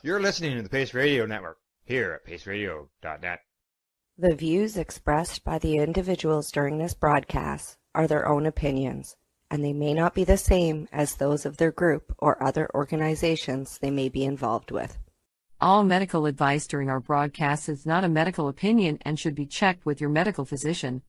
You're listening to the Pace Radio Network here at paceradio.net. The views expressed by the individuals during this broadcast are their own opinions, and they may not be the same as those of their group or other organizations they may be involved with. All medical advice during our broadcast is not a medical opinion and should be checked with your medical physician.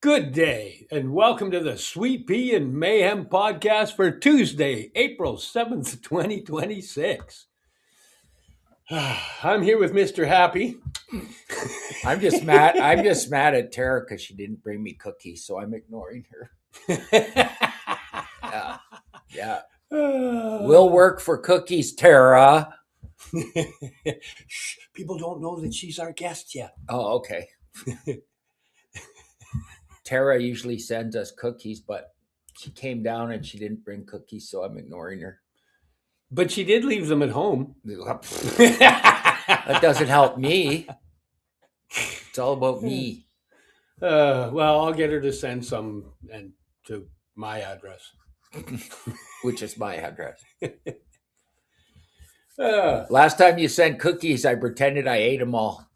Good day, and welcome to the Sweet Pea and Mayhem podcast for Tuesday, April 7th, 2026. I'm here with Mr. Happy. I'm just mad at Tara because she didn't bring me cookies, so I'm ignoring her. Yeah. We'll work for cookies, Tara. Shh, people don't know that she's our guest yet. Oh, okay. Tara usually sends us cookies, but she came down and she didn't bring cookies, so I'm ignoring her. But she did leave them at home. That doesn't help me. It's all about me. Well, I'll get her to send some and to my address. Which is my address. Last time you sent cookies, I pretended I ate them all.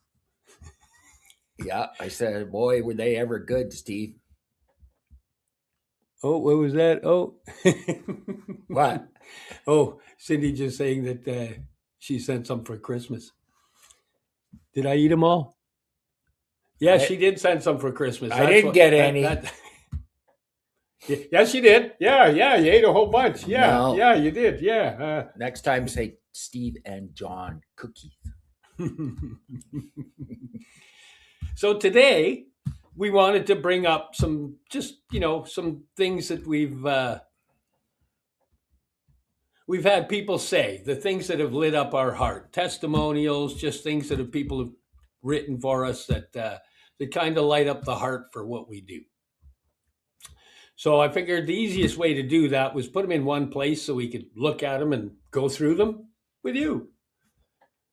Yeah, I said, boy, were they ever good, Steve. Oh, what was that? Oh. What? Oh, Cindy just saying that she sent some for Christmas. Did I eat them all? Yeah, she did send some for Christmas. I didn't get any. Yes, you did. Yeah, you ate a whole bunch. Yeah, No. Yeah, you did. Yeah. Next time, say Steve and John cookies. So today, we wanted to bring up some things that we've had people say, the things that have lit up our heart, testimonials, just things that people have written for us that kind of light up the heart for what we do. So I figured the easiest way to do that was put them in one place so we could look at them and go through them with you.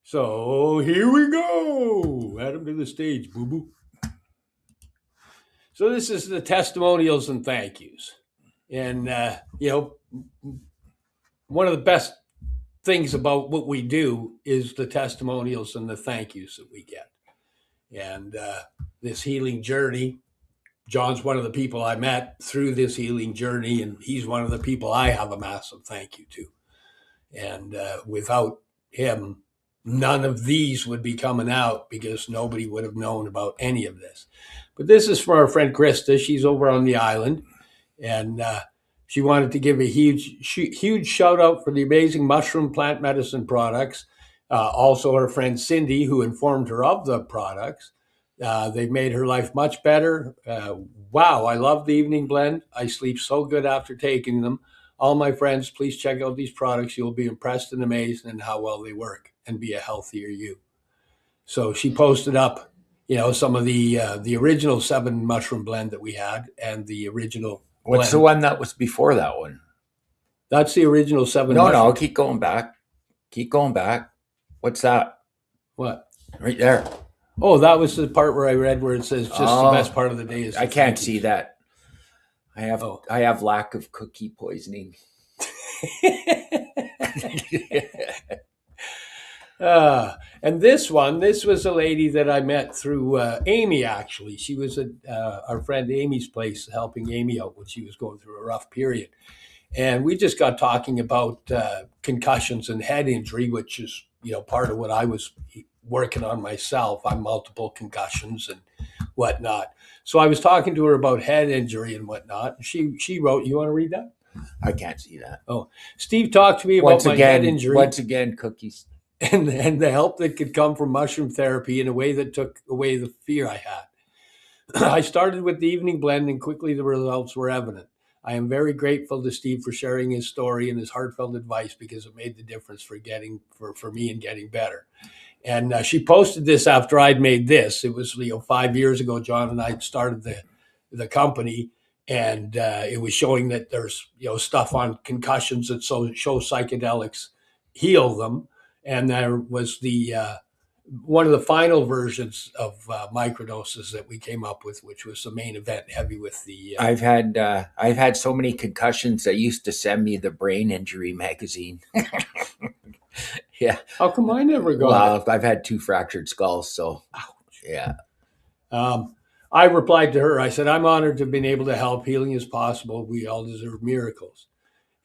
So here we go. Add them to the stage, boo-boo. So this is the testimonials and thank yous. And, one of the best things about what we do is the testimonials and the thank yous that we get. And this healing journey, John's one of the people I met through this healing journey, and he's one of the people I have a massive thank you to. And without him, none of these would be coming out because nobody would have known about any of this. But this is for our friend Krista. She's over on the island, and she wanted to give a huge shout out for the amazing mushroom plant medicine products. Also, her friend Cindy, who informed her of the products. They've made her life much better. Wow, I love the evening blend. I sleep so good after taking them. All my friends, please check out these products. You'll be impressed and amazed in how well they work and be a healthier you. So she posted up, some of the original 7 mushroom blend that we had and the original. What's the one that was before that one? That's the original 7. No, keep going back. What's that? What? Right there. Oh, that was the part where I read where it says just the best part of the day is. I can't see that. I have lack of cookie poisoning. And this was a lady that I met through Amy, actually. She was at our friend Amy's place helping Amy out when she was going through a rough period. And we just got talking about concussions and head injury, which is, part of what I was working on myself. I'm multiple concussions and whatnot. So I was talking to her about head injury and whatnot. She wrote, you want to read that? I can't see that. Steve talked to me about my head injury. Once again, cookies. And the help that could come from mushroom therapy in a way that took away the fear I had. I started with the evening blend, and quickly the results were evident. I am very grateful to Steve for sharing his story and his heartfelt advice, because it made the difference for me in getting better. And she posted this after I'd made this. It was 5 years ago. John and I started the company, and it was showing that there's stuff on concussions that show psychedelics heal them. And there was the one of the final versions of microdoses that we came up with, which was the main event, heavy with the. I've had so many concussions. They used to send me the brain injury magazine. Yeah. How come I never got it? I've had 2 fractured skulls, so yeah. I replied to her. I said, "I'm honored to have been able to help. Healing is possible. We all deserve miracles."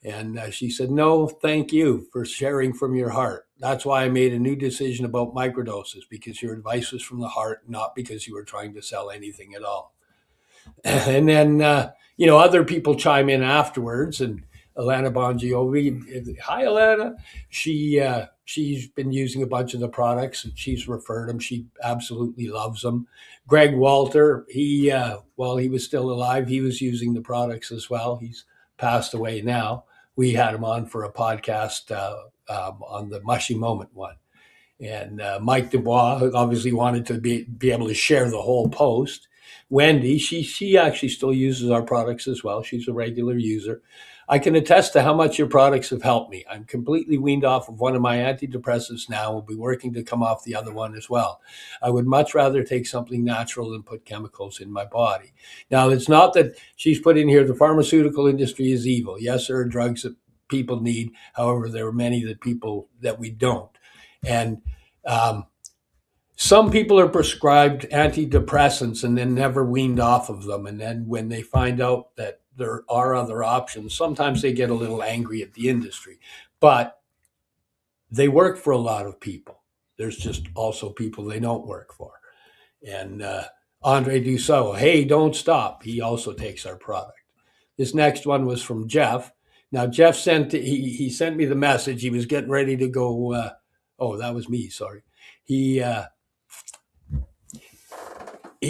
And she said, "No, thank you for sharing from your heart. That's why I made a new decision about microdoses, because your advice was from the heart, not because you were trying to sell anything at all." And then, other people chime in afterwards. And Alana Bongiovi, hi, Alana. She's been using a bunch of the products, and she's referred them. She absolutely loves them. Greg Walter, while he was still alive, he was using the products as well. He's passed away now. We had him on for a podcast on the Mushy Moment one. And Mike Dubois obviously wanted to be able to share the whole post. Wendy, she actually still uses our products as well. She's a regular user. I can attest to how much your products have helped me. I'm completely weaned off of one of my antidepressants now. Will be working to come off the other one as well. I would much rather take something natural than put chemicals in my body. Now, it's not that she's put in here the pharmaceutical industry is evil. Yes, there are drugs that people need. However, there are many that we don't. And some people are prescribed antidepressants and then never weaned off of them. And then when they find out that there are other options, sometimes they get a little angry at the industry. But they work for a lot of people. There's just also people they don't work for. And Andre Dussault, hey, don't stop. He also takes our product. This next one was from Jeff. Now, Jeff sent me the message. He was getting ready to go. That was me. Sorry. He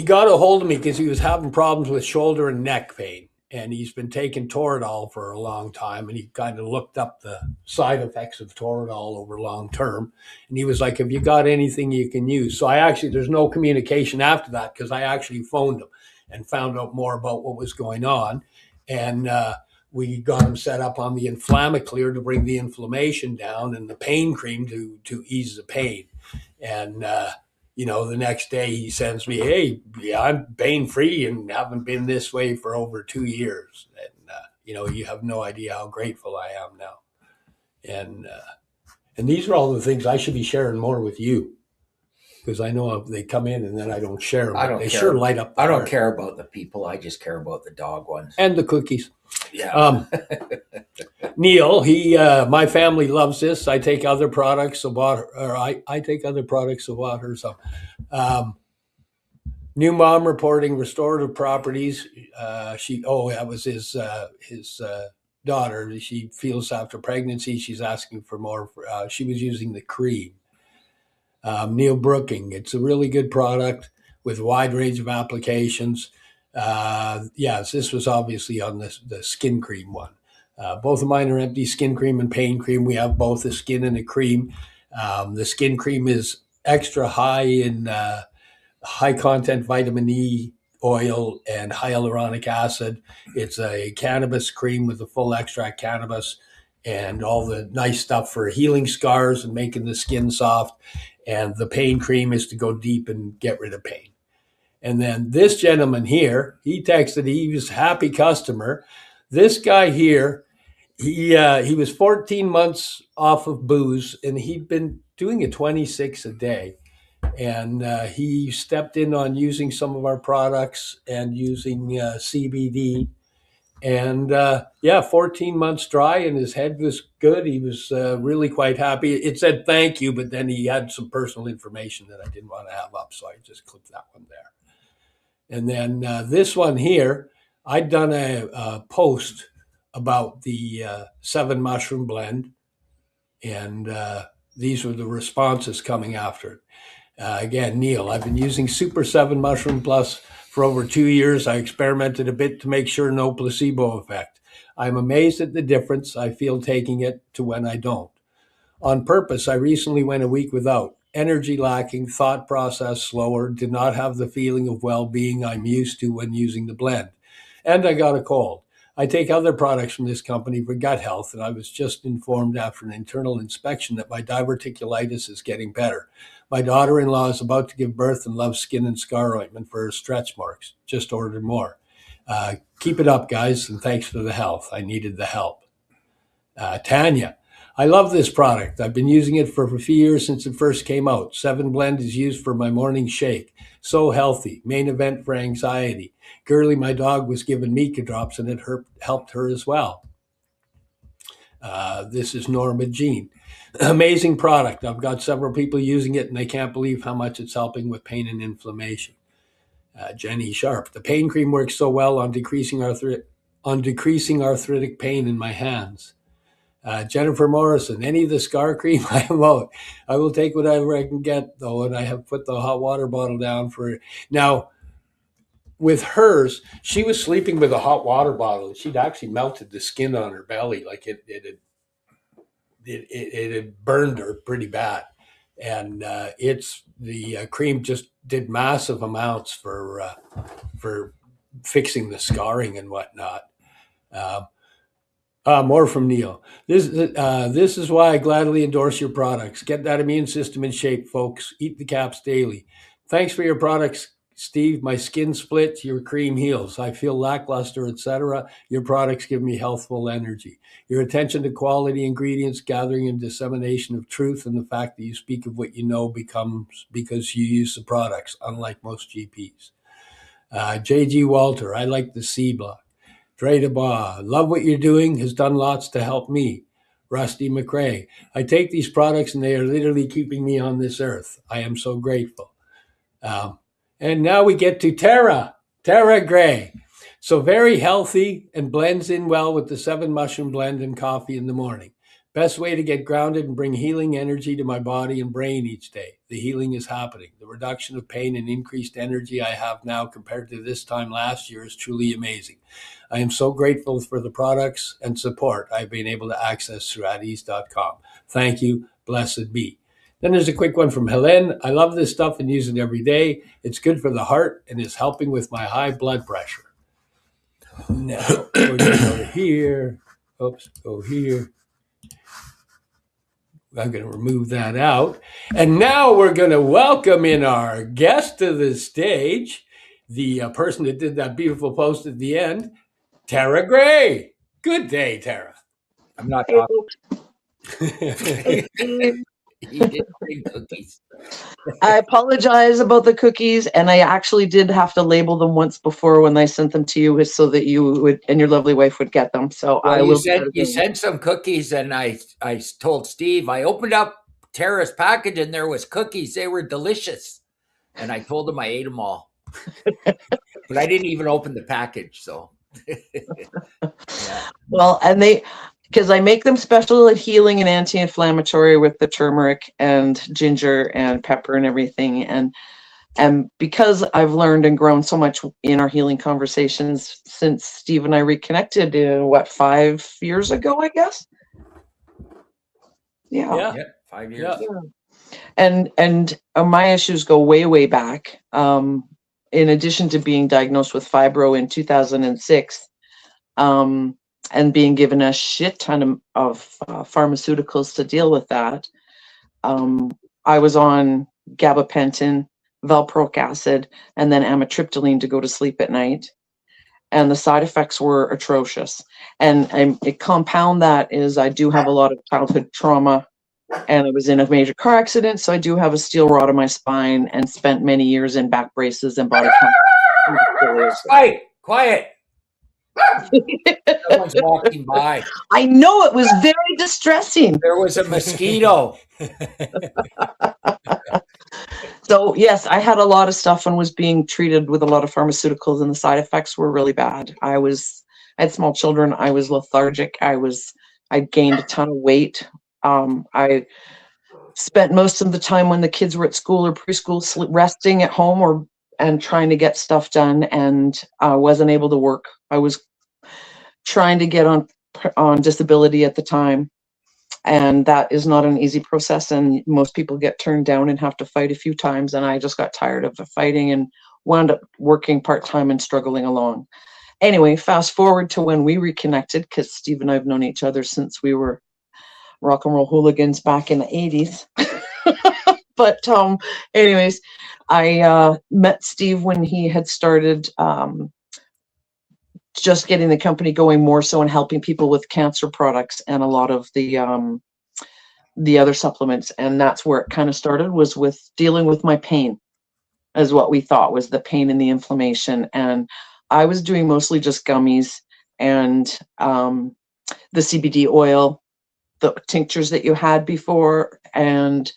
got a hold of me because he was having problems with shoulder and neck pain. And he's been taking Toradol for a long time. And he kind of looked up the side effects of Toradol over long term. And he was like, have you got anything you can use? So there's no communication after that, because I actually phoned him and found out more about what was going on. And we got him set up on the Inflamaclear to bring the inflammation down, and the pain cream to ease the pain. And, the next day he sends me, hey, I'm pain-free and haven't been this way for over 2 years. And, you have no idea how grateful I am now. And these are all the things I should be sharing more with you, because I know they come in and then I don't share them. They sure light up. I don't care about the people. I just care about the dog ones. And the cookies. Yeah. Neil, my family loves this. I take other products about her, or I take other products about her. So, new mom reporting restorative properties. That was his daughter. She feels after pregnancy, she's asking for more. She was using the cream. Neil Brooking, it's a really good product with a wide range of applications. Yes, this was obviously on the skin cream one. Both of mine are empty skin cream and pain cream. We have both a skin and a cream. The skin cream is extra high in high content vitamin E oil and hyaluronic acid. It's a cannabis cream with a full extract cannabis and all the nice stuff for healing scars and making the skin soft. And the pain cream is to go deep and get rid of pain. And then this gentleman here, he texted, he was a happy customer. This guy here, he was 14 months off of booze, and he'd been doing a 26 a day. And he stepped in on using some of our products and using CBD. And 14 months dry, and his head was good. He was really quite happy. It said thank you, but then he had some personal information that I didn't want to have up, so I just clicked that one there. And then this one here, I'd done a post about the 7 mushroom blend, and these were the responses coming after it. Again, Neil, I've been using Super 7 Mushroom Plus for over 2 years. I experimented a bit to make sure no placebo effect. I'm amazed at the difference I feel taking it to when I don't. On purpose, I recently went a week without. Energy lacking, thought process slower, did not have the feeling of well-being I'm used to when using the blend. And I got a cold. I take other products from this company for gut health, and I was just informed after an internal inspection that my diverticulitis is getting better. My daughter-in-law is about to give birth and loves skin and scar ointment for her stretch marks. Just ordered more. Keep it up, guys, and thanks for the health. I needed the help. Tanya, I love this product. I've been using it for a few years since it first came out. 7 Blend is used for my morning shake. So healthy. Main event for anxiety. Girly, my dog, was given Mika drops, and it helped her as well. This is Norma Jean. Amazing product. I've got several people using it, and they can't believe how much it's helping with pain and inflammation. Jenny Sharp. The pain cream works so well on decreasing arthritic pain in my hands. Jennifer Morrison, any of the scar cream I am out. I will take whatever I can get, though, and I have put the hot water bottle down for it. Now, with hers, she was sleeping with a hot water bottle. She'd actually melted the skin on her belly, like it had burned her pretty bad. And it's the cream just did massive amounts for fixing the scarring and whatnot. More from Neil. This is why I gladly endorse your products. Get that immune system in shape, folks. Eat the caps daily. Thanks for your products, Steve. My skin splits, your cream heals. I feel lackluster, etc. Your products give me healthful energy. Your attention to quality ingredients, gathering and dissemination of truth, and the fact that you speak of what you know becomes because you use the products, unlike most GPs. J.G. Walter, I like the C block. Dre DeBa, love what you're doing, has done lots to help me. Rusty McRae, I take these products and they are literally keeping me on this earth. I am so grateful. And now we get to Tara Gray. So very healthy and blends in well with the 7 mushroom blend and coffee in the morning. Best way to get grounded and bring healing energy to my body and brain each day. The healing is happening. The reduction of pain and increased energy I have now compared to this time last year is truly amazing. I am so grateful for the products and support I've been able to access through atease.com. Thank you. Blessed be. Then there's a quick one from Helen. I love this stuff and use it every day. It's good for the heart and is helping with my high blood pressure. Now, we're going to go here. Oops, go here. I'm going to remove that out. And now we're going to welcome in our guest to the stage, the person that did that beautiful post at the end, Tara Gray. Good day, Tara. I'm not talking. He did bring cookies. I apologize about the cookies, and I actually did have to label them once before when I sent them to you, so that you would and your lovely wife would get them. So well, I will. You sent some cookies, and I told Steve, I opened up Tara's package, and there was cookies. They were delicious, and I told him I ate them all, but I didn't even open the package. So, yeah. Well, and because I make them special at healing and anti-inflammatory with the turmeric and ginger and pepper and everything. And because I've learned and grown so much in our healing conversations since Steve and I reconnected 5 years ago, I guess. Yeah, 5 years. Yeah. And my issues go way, way back. In addition to being diagnosed with fibro in 2006, and being given a shit ton of pharmaceuticals to deal with that. I was on gabapentin, valproic acid, and then amitriptyline to go to sleep at night. And the side effects were atrocious. And a compound that is I do have a lot of childhood trauma, and I was in a major car accident, so I do have a steel rod in my spine and spent many years in back braces and body Quiet. Someone's walking by. I know, it was very distressing. There was a mosquito. So yes, I had a lot of stuff and was being treated with a lot of pharmaceuticals, and the side effects were really bad. I was I had small children. I was lethargic. I gained a ton of weight. I spent most of the time when the kids were at school or preschool resting at home and trying to get stuff done, and wasn't able to work. I was trying to get on disability at the time, and that is not an easy process, and most people get turned down and have to fight a few times, and I just got tired of the fighting and wound up working part-time and struggling along. Anyway, fast forward to when we reconnected, because Steve and I have known each other since we were rock and roll hooligans back in the 80s. But anyways, I met Steve when he had started just getting the company going more so and helping people with cancer products and a lot of the other supplements. And that's where it kind of started, was with dealing with my pain, is what we thought was the pain and the inflammation. And I was doing mostly just gummies and the CBD oil, the tinctures that you had before, and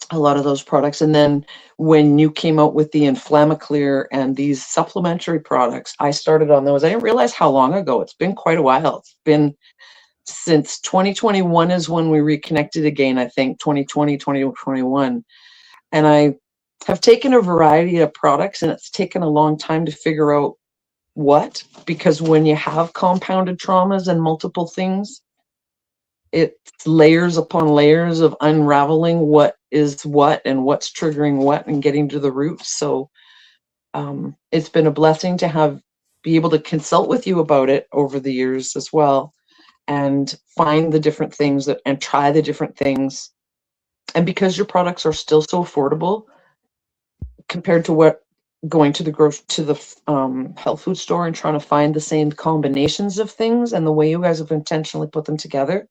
a lot of those products. And then when you came out with the Inflammaclear and these supplementary products, I started on those. I didn't realize how long ago. It's been quite a while. It's been since 2021 is when we reconnected again, I think 2020, 2021. And I have taken a variety of products, and it's taken a long time to figure out what, because when you have compounded traumas and multiple things, it's layers upon layers of unraveling what is what and what's triggering what and getting to the roots. So it's been a blessing to be able to consult with you about it over the years as well, and find the different things and try the different things. And because your products are still so affordable compared to what going to the health food store and trying to find the same combinations of things, and the way you guys have intentionally put them together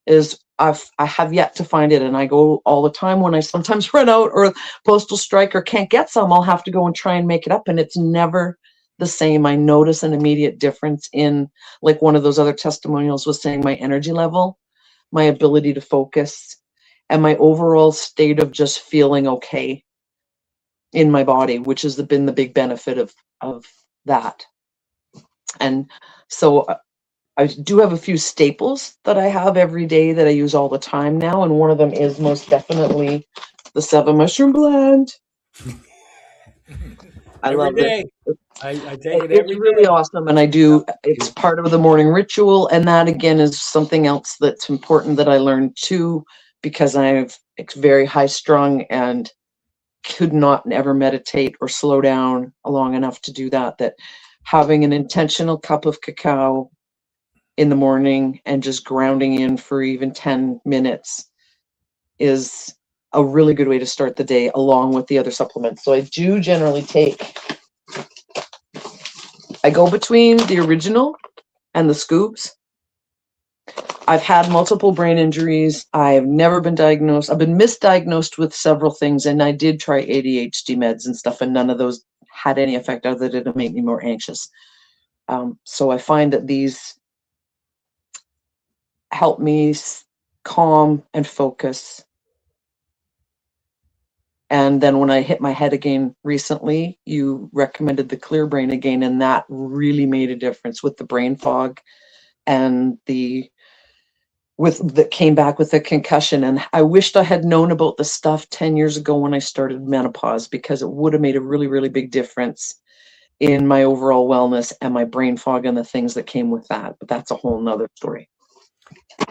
is I have yet to find it. And I go all the time when I sometimes run out or postal strike or can't get some, I'll have to go and try and make it up, and it's never the same. I notice an immediate difference in, like one of those other testimonials was saying, my energy level, my ability to focus, and my overall state of just feeling okay in my body, which has been the big benefit of that. And so I do have a few staples that I have every day that I use all the time now, and one of them is most definitely the 7 mushroom blend. I love it. I take it every It's really day. awesome, and it's part of the morning ritual, and that again is something else that's important that I learned too, because it's very high strung and could not ever meditate or slow down long enough to do that having an intentional cup of cacao in the morning and just grounding in for even 10 minutes is a really good way to start the day, along with the other supplements. So I do generally I go between the original and the scoops. I've had multiple brain injuries. I've never been diagnosed. I've been misdiagnosed with several things, and I did try ADHD meds and stuff, and none of those had any effect other than to make me more anxious. So I find that these help me calm and focus. And then when I hit my head again recently, you recommended the Clear Brain again, and that really made a difference with the brain fog and that came back with a concussion. And I wished I had known about the stuff 10 years ago when I started menopause, because it would have made a really, really big difference in my overall wellness and my brain fog and the things that came with that. But that's a whole nother story.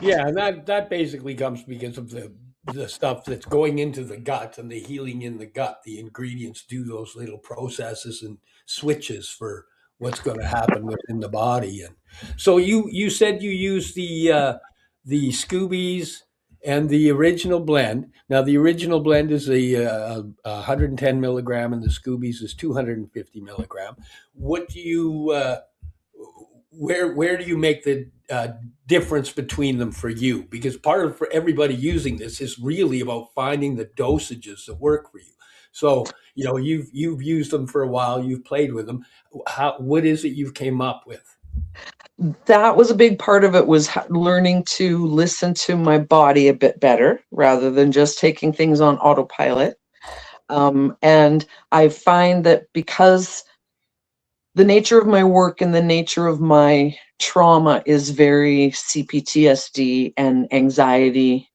Yeah, and that basically comes because of the stuff that's going into the gut and the healing in the gut. The ingredients do those little processes and switches for what's going to happen within the body. And so you said you use the Scoobies and the original blend. Now the original blend is a 110 milligram, and the Scoobies is 250 milligram. What do you where do you make the difference between them for you? Because part of for everybody using this is really about finding the dosages that work for you. So you've used them for a while, you've played with them. What is it you've came up with? That was a big part of it, was learning to listen to my body a bit better rather than just taking things on autopilot. And I find that because the nature of my work and the nature of my trauma is very CPTSD and anxiety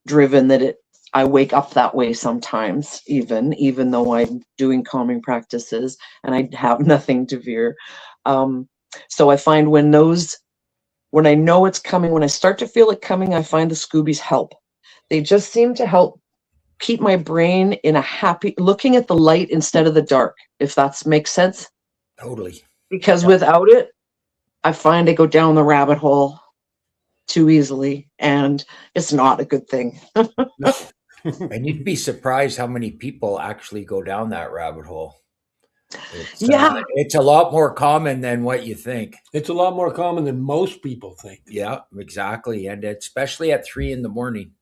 driven, that I wake up that way sometimes, even though I'm doing calming practices and I have nothing to fear. So I find when I know it's coming, when I start to feel it coming, I find the Scoobies help. They just seem to help keep my brain in a happy, looking at the light instead of the dark, if that makes sense. Totally. Because without it, I find I go down the rabbit hole too easily, and it's not a good thing. And you'd be surprised how many people actually go down that rabbit hole. It's a lot more common than what you think. It's a lot more common than most people think. Yeah, exactly. And especially at 3 a.m.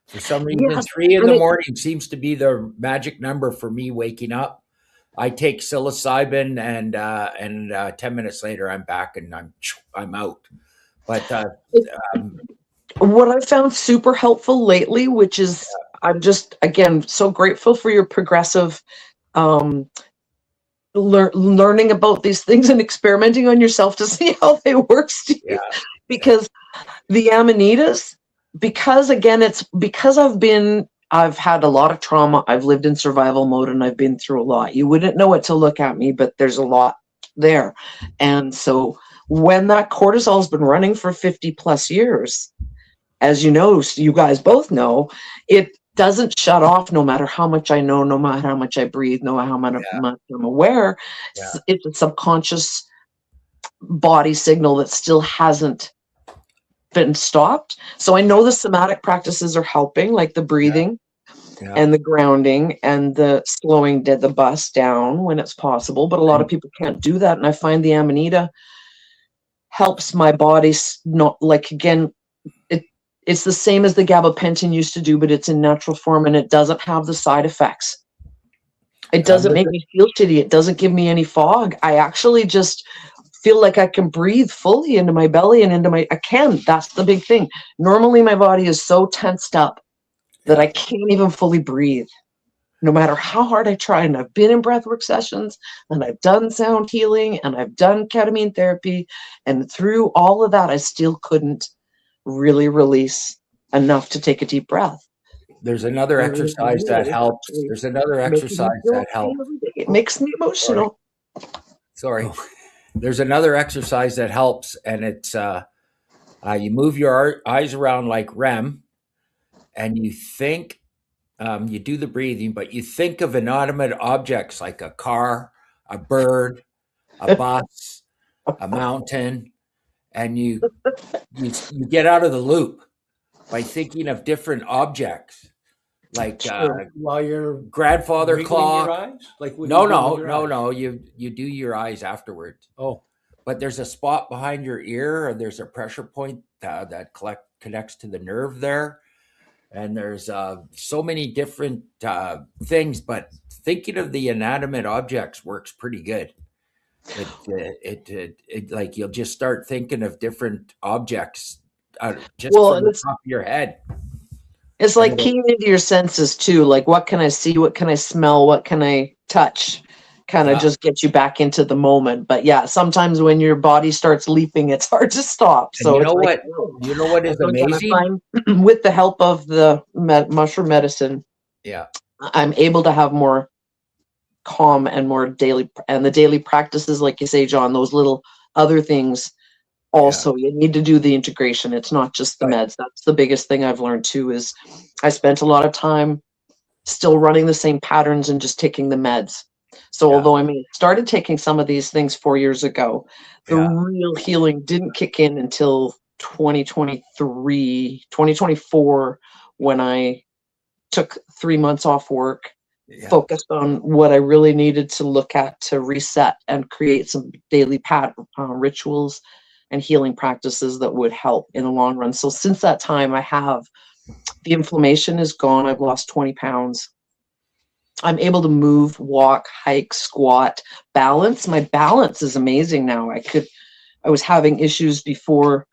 For some reason, 3 a.m. seems to be the magic number for me waking up. I take psilocybin, and 10 minutes later I'm back and I'm out. But what I found super helpful lately, which is I'm just again so grateful for your progressive learning about these things and experimenting on yourself to see how they work, Steve. Yeah. Because the amanitas, because I've had a lot of trauma. I've lived in survival mode and I've been through a lot. You wouldn't know it to look at me, but there's a lot there. And so when that cortisol has been running for 50 plus years, as you know, you guys both know, it doesn't shut off no matter how much I know, no matter how much I breathe, no matter how much I'm aware. Yeah. It's a subconscious body signal that still hasn't been stopped. So I know the somatic practices are helping, like the breathing and the grounding and the slowing the bus down when it's possible. But a lot of people can't do that. And I find the Amanita helps my body not, like, again, it's the same as the gabapentin used to do, but it's in natural form and it doesn't have the side effects. It doesn't make me feel shitty. It doesn't give me any fog. I actually just feel like I can breathe fully into my belly and I can. That's the big thing. Normally my body is so tensed up that I can't even fully breathe, no matter how hard I try. And I've been in breathwork sessions and I've done sound healing and I've done ketamine therapy. And through all of that, I still couldn't really release enough to take a deep breath. There's another exercise that helps. There's another exercise that helps. It makes me emotional. Sorry. There's another exercise that helps, and it's you move your eyes around like REM, and you think, you do the breathing, but you think of inanimate objects like a car, a bird, a bus, a mountain, and you get out of the loop by thinking of different objects, like while your grandfather clock. Your eyes? Like no. You do your eyes afterwards. Oh, but there's a spot behind your ear, and there's a pressure point that connects to the nerve there, and there's so many different things. But thinking of the inanimate objects works pretty good. It like you'll just start thinking of different objects just from the top of your head. It's like keying into your senses too. Like, what can I see? What can I smell? What can I touch? Kind of just get you back into the moment. But yeah, sometimes when your body starts leaping, it's hard to stop. So you know what is amazing? With the help of the mushroom medicine, I'm able to have more calm and more the daily practices, like you say, John, those little other things. Also, you need to do the integration. It's not just the meds. That's the biggest thing I've learned too, is I spent a lot of time still running the same patterns and just taking the meds. So although I started taking some of these things 4 years ago, the real healing didn't kick in until 2024, when I took 3 months off work, focused on what I really needed to look at to reset and create some daily rituals and healing practices that would help in the long run. So since that time, the inflammation is gone. I've lost 20 pounds. I'm able to move, walk, hike, squat, balance. My balance is amazing now. I was having issues before,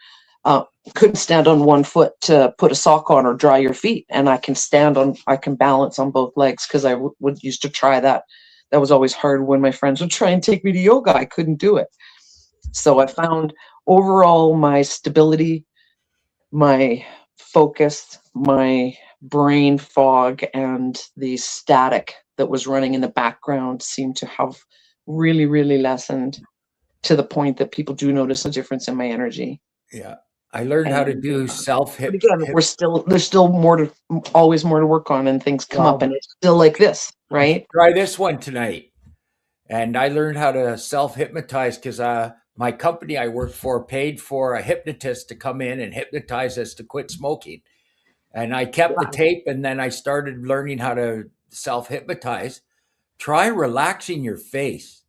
couldn't stand on one foot to put a sock on or dry your feet. And I can balance on both legs, because I used to try that that was always hard when my friends would try and take me to yoga. I couldn't do it. So I found overall my stability, my focus, my brain fog, and the static that was running in the background seemed to have really, really lessened, to the point that people do notice a difference in my energy. Yeah. I learned how to do But again, there's still always more to work on, and things come up, and it's still like this, right? Try this one tonight. And I learned how to self-hypnotize because my company I work for paid for a hypnotist to come in and hypnotize us to quit smoking. And I kept the tape, and then I started learning how to self-hypnotize. Try relaxing your face.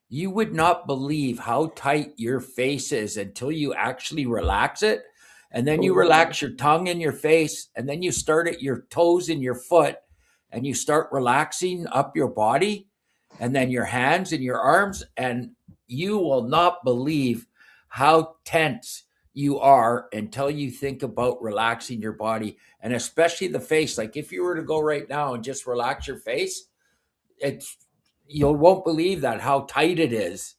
You would not believe how tight your face is until you actually relax it. And then you relax your tongue in your face, and then you start at your toes in your foot, and you start relaxing up your body, and then your hands and your arms, and you will not believe how tense you are until you think about relaxing your body, and especially the face. Like if you were to go right now and just relax your face, you won't believe that how tight it is.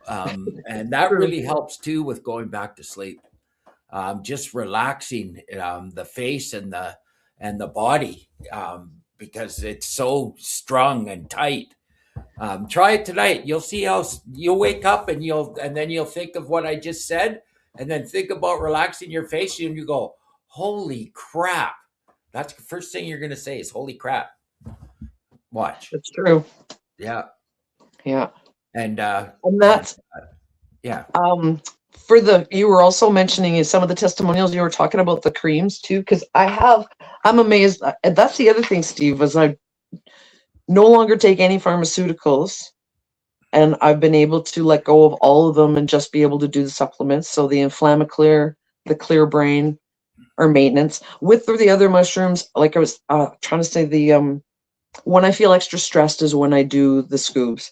And that really helps too with going back to sleep. Just relaxing the face and the body because it's so strong and tight. Try it tonight. You'll see how you'll wake up, and then you'll think of what I just said, and then think about relaxing your face, and you go, "Holy crap!" That's the first thing you're going to say is "Holy crap." Watch. It's true. Yeah. Yeah. And that's yeah. You were also mentioning some of the testimonials, you were talking about the creams too, because I'm amazed. That's the other thing, Steve, was I no longer take any pharmaceuticals, and I've been able to let go of all of them and just be able to do the supplements. So the Inflammaclear, the Clear Brain, or maintenance with the other mushrooms. Like I was trying to say, when I feel extra stressed is when I do the scoobs.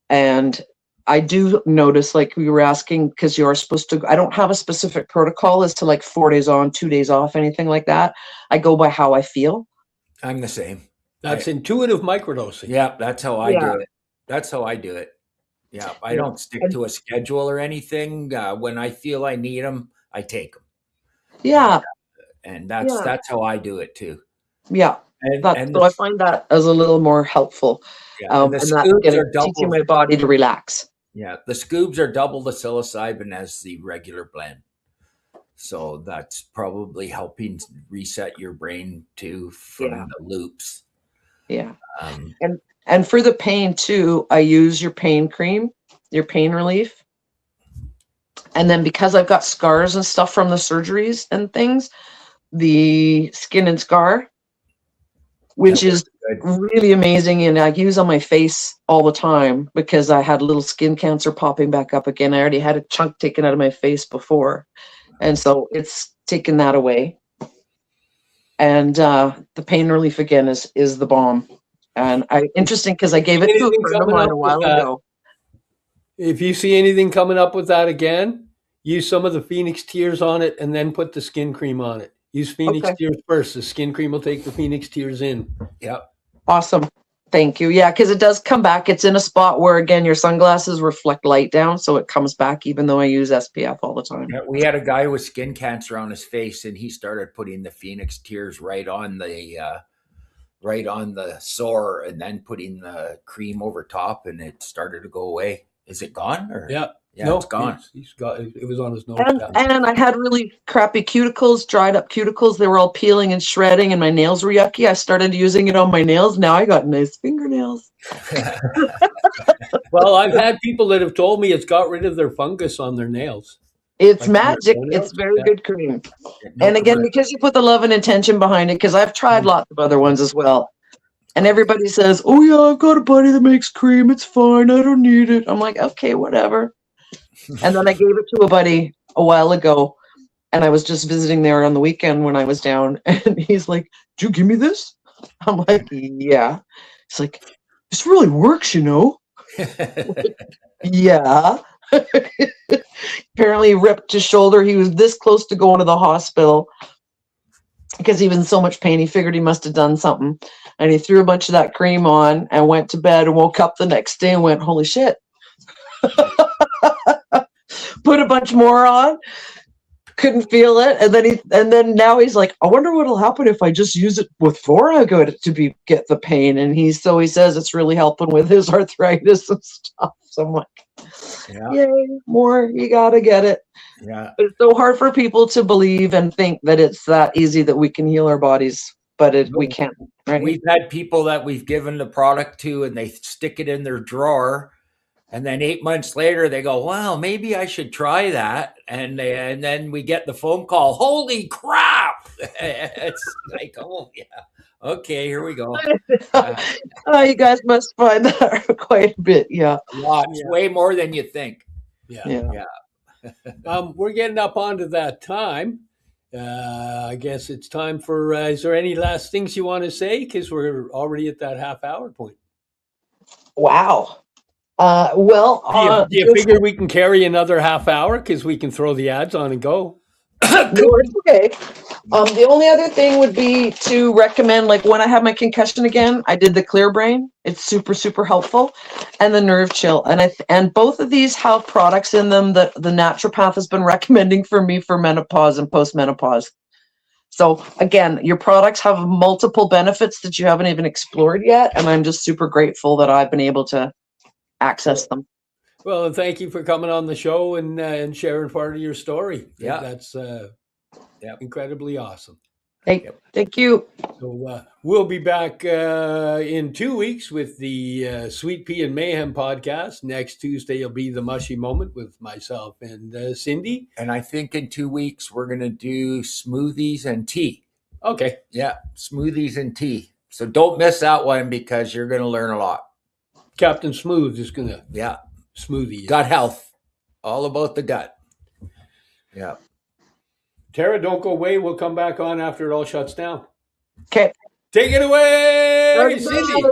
And I do notice, like we were asking, because you're supposed to, I don't have a specific protocol as to like 4 days on, 2 days off, anything like that. I go by how I feel. I'm the same. That's intuitive microdosing. Yeah, that's how I do it. That's how I do it. Yeah, I don't stick to a schedule or anything. When I feel I need them, I take them. Yeah. And that's how I do it too. Yeah. So I find that as a little more helpful. Yeah, and the scoobs are teaching my body to relax. Yeah, the scoobs are double the psilocybin as the regular blend. So that's probably helping reset your brain too from the loops. Yeah. And for the pain too, I use your pain cream, your pain relief. And then because I've got scars and stuff from the surgeries and things, the Skin and Scar, which is really amazing, and I use on my face all the time because I had a little skin cancer popping back up again. I already had a chunk taken out of my face before, and so it's taken that away. And the pain relief again is the bomb. And interesting because I gave it to a friend of mine a while ago. If you see anything coming up with that again, use some of the Phoenix Tears on it, and then put the skin cream on it. Use Phoenix Tears first. The skin cream will take the Phoenix Tears in. Yep. Awesome. Thank you. Yeah, because it does come back. It's in a spot where, again, your sunglasses reflect light down, so it comes back even though I use SPF all the time. Yeah, we had a guy with skin cancer on his face, and he started putting the Phoenix Tears right on the sore, and then putting the cream over top, and it started to go away. Is it gone? Or? Yeah. Yeah, no, it's gone. He's got it. Was on his nose. And I had really crappy cuticles, dried up cuticles. They were all peeling and shredding, and my nails were yucky. I started using it on my nails. Now I got nice fingernails. Well, I've had people that have told me it's got rid of their fungus on their nails. It's magic. It's very good cream. And again, because you put the love and intention behind it, because I've tried lots of other ones as well. And everybody says, "Oh yeah, I've got a buddy that makes cream. It's fine. I don't need it." I'm like, okay, whatever. And then I gave it to a buddy a while ago, and I was just visiting there on the weekend when I was down, and he's like, "Did you give me this?" I'm like, "Yeah." He's like, "This really works, you know?" Yeah. Apparently he ripped his shoulder. He was this close to going to the hospital. because he was in so much pain. He figured he must have done something. And he threw a bunch of that cream on and went to bed and woke up the next day and went, holy shit. Put a bunch more on. Couldn't feel it. And then now he's like, I wonder what'll happen if I just use it before I go to get the pain. And he says it's really helping with his arthritis and stuff. So I'm like, yay, more, you gotta get it. Yeah. But it's so hard for people to believe and think that it's that easy that we can heal our bodies, but we can't. Right? We've had people that we've given the product to and they stick it in their drawer. And then 8 months later, they go, wow, maybe I should try that. And then we get the phone call, holy crap. It's like, oh, yeah. Okay, here we go. You guys must find that quite a bit. Yeah. Lots, way more than you think. Yeah. We're getting up onto that time. I guess it's time for, is there any last things you want to say? Because we're already at that half-hour point. Wow. Do you figure we can carry another half hour because we can throw the ads on and go? No, it's okay. The only other thing would be to recommend, like when I have my concussion again, I did the Clear Brain. It's super, super helpful, and the Nerve Chill. And both of these have products in them that the naturopath has been recommending for me for menopause and postmenopause. So again, your products have multiple benefits that you haven't even explored yet, and I'm just super grateful that I've been able to access them. Well, and thank you for coming on the show and sharing part of your story. Yeah, that's incredibly awesome. Thank you. So we'll be back in 2 weeks with the Sweet Pea and Mayhem podcast. Next Tuesday will be the Mushy Moment with myself and Cindy. And I think in 2 weeks we're going to do smoothies and tea. Okay. Yeah, smoothies and tea. So don't miss that one because you're going to learn a lot. Captain Smooth is going to smoothie. Gut health. All about the gut. Yeah. Tara, don't go away. We'll come back on after it all shuts down. Okay. Take it away, Cindy.